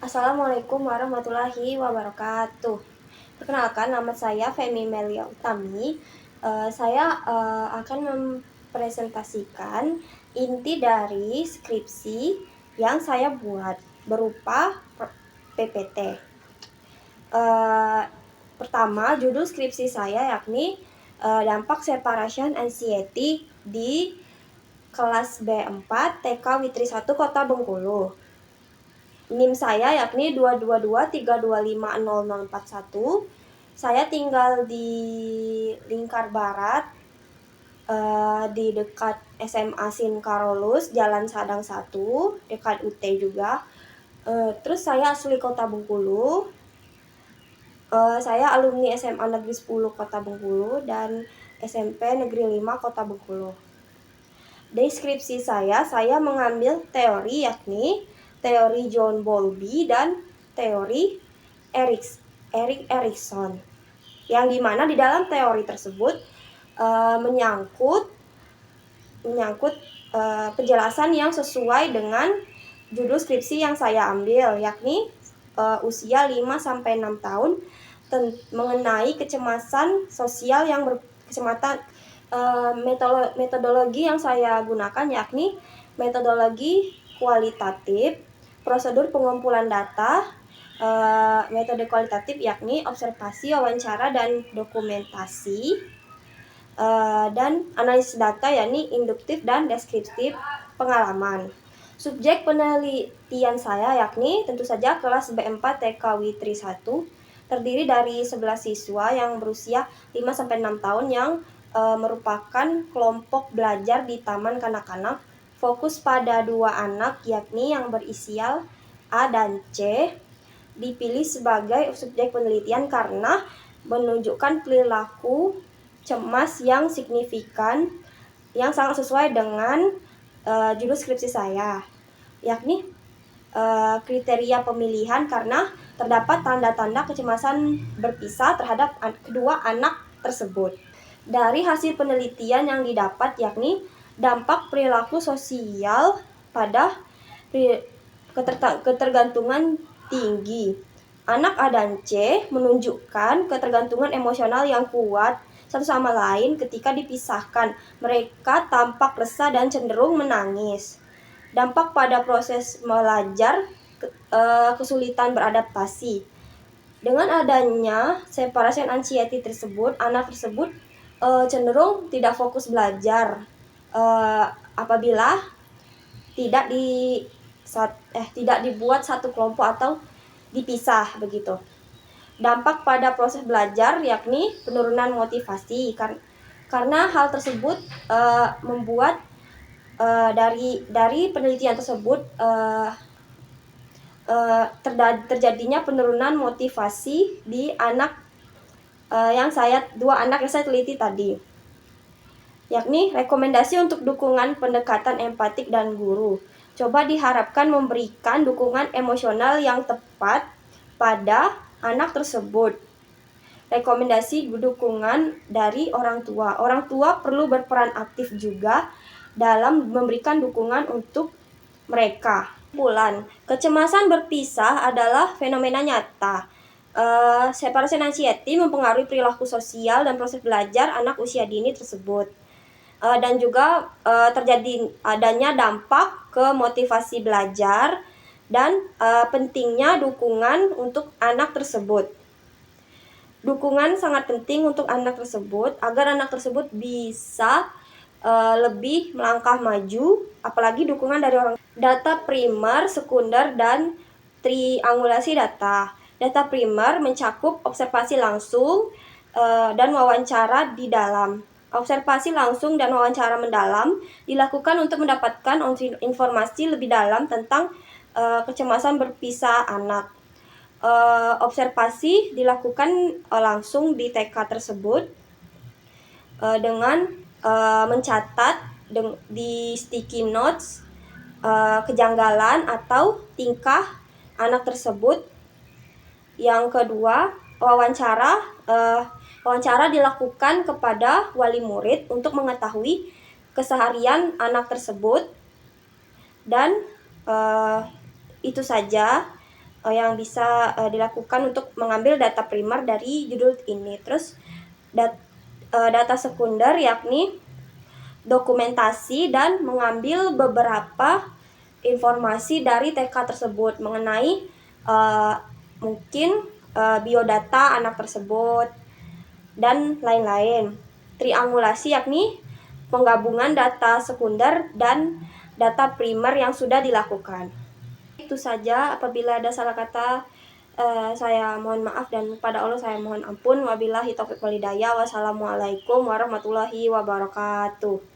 Assalamualaikum warahmatullahi wabarakatuh. Perkenalkan, nama saya Femi Melia Utami. Saya akan mempresentasikan inti dari skripsi yang saya buat berupa PPT. Pertama, judul skripsi saya yakni dampak separation anxiety di kelas B4 TK Witri 1 Kota Bengkulu. NIM saya yakni 222325041. Saya tinggal di Lingkar Barat, di dekat SMA Sin Karolus, Jalan Sadang 1, dekat UT juga. Terus saya asli Kota Bengkulu. Saya alumni SMA Negeri 10 Kota Bengkulu dan SMP Negeri 5 Kota Bengkulu. Deskripsi saya mengambil teori yakni teori John Bowlby dan teori Erik Erikson, yang dimana di dalam teori tersebut menyangkut penjelasan yang sesuai dengan judul skripsi yang saya ambil, yakni usia 5-6 tahun mengenai kecemasan sosial yang metodologi yang saya gunakan yakni metodologi kualitatif, prosedur pengumpulan data, metode kualitatif yakni observasi, wawancara, dan dokumentasi, dan analisis data yakni induktif dan deskriptif pengalaman. Subjek penelitian saya yakni tentu saja kelas B4 TK Witri 1, terdiri dari 11 siswa yang berusia 5-6 tahun yang merupakan kelompok belajar di Taman Kanak-kanak. Fokus pada 2 anak yakni yang berinisial A dan C. Dipilih sebagai subjek penelitian karena menunjukkan perilaku cemas yang signifikan yang sangat sesuai dengan judul skripsi saya, yakni kriteria pemilihan karena terdapat tanda-tanda kecemasan berpisah terhadap kedua anak tersebut. Dari hasil penelitian yang didapat yakni dampak perilaku sosial pada ketergantungan tinggi. Anak A dan C menunjukkan ketergantungan emosional yang kuat satu sama lain ketika dipisahkan. Mereka tampak resah dan cenderung menangis. Dampak pada proses belajar, kesulitan beradaptasi. Dengan adanya separation anxiety tersebut, anak tersebut cenderung tidak fokus belajar apabila tidak dibuat satu kelompok atau dipisah begitu. Dampak pada proses belajar yakni penurunan motivasi karena hal tersebut membuat dari penelitian tersebut terjadinya penurunan motivasi di anak dua anak yang saya teliti tadi, yakni rekomendasi untuk dukungan pendekatan empatik dan guru. Coba diharapkan memberikan dukungan emosional yang tepat pada anak tersebut. Rekomendasi dukungan dari orang tua. Orang tua perlu berperan aktif juga dalam memberikan dukungan untuk mereka. Kesimpulan, kecemasan berpisah adalah fenomena nyata. Separation anxiety mempengaruhi perilaku sosial dan proses belajar anak usia dini tersebut. Dan juga terjadi adanya dampak ke motivasi belajar dan pentingnya dukungan untuk anak tersebut. Dukungan sangat penting untuk anak tersebut agar anak tersebut bisa lebih melangkah maju, apalagi dukungan dari orang. Data primer, sekunder, dan triangulasi data. Data primer mencakup observasi langsung dan wawancara di dalam. Observasi langsung dan wawancara mendalam dilakukan untuk mendapatkan informasi lebih dalam tentang kecemasan berpisah anak. Observasi dilakukan langsung di TK tersebut dengan mencatat di sticky notes kejanggalan atau tingkah anak tersebut. Yang kedua, wawancara dilakukan kepada wali murid untuk mengetahui keseharian anak tersebut. Dan itu saja yang bisa dilakukan untuk mengambil data primer dari judul ini. Terus data sekunder yakni dokumentasi dan mengambil beberapa informasi dari TK tersebut mengenai mungkin biodata anak tersebut dan lain-lain. Triangulasi yakni penggabungan data sekunder dan data primer yang sudah dilakukan. Itu saja, apabila ada salah kata saya mohon maaf dan kepada Allah saya mohon ampun. Wabillahi taufiq wal hidayah. Wassalamualaikum warahmatullahi wabarakatuh.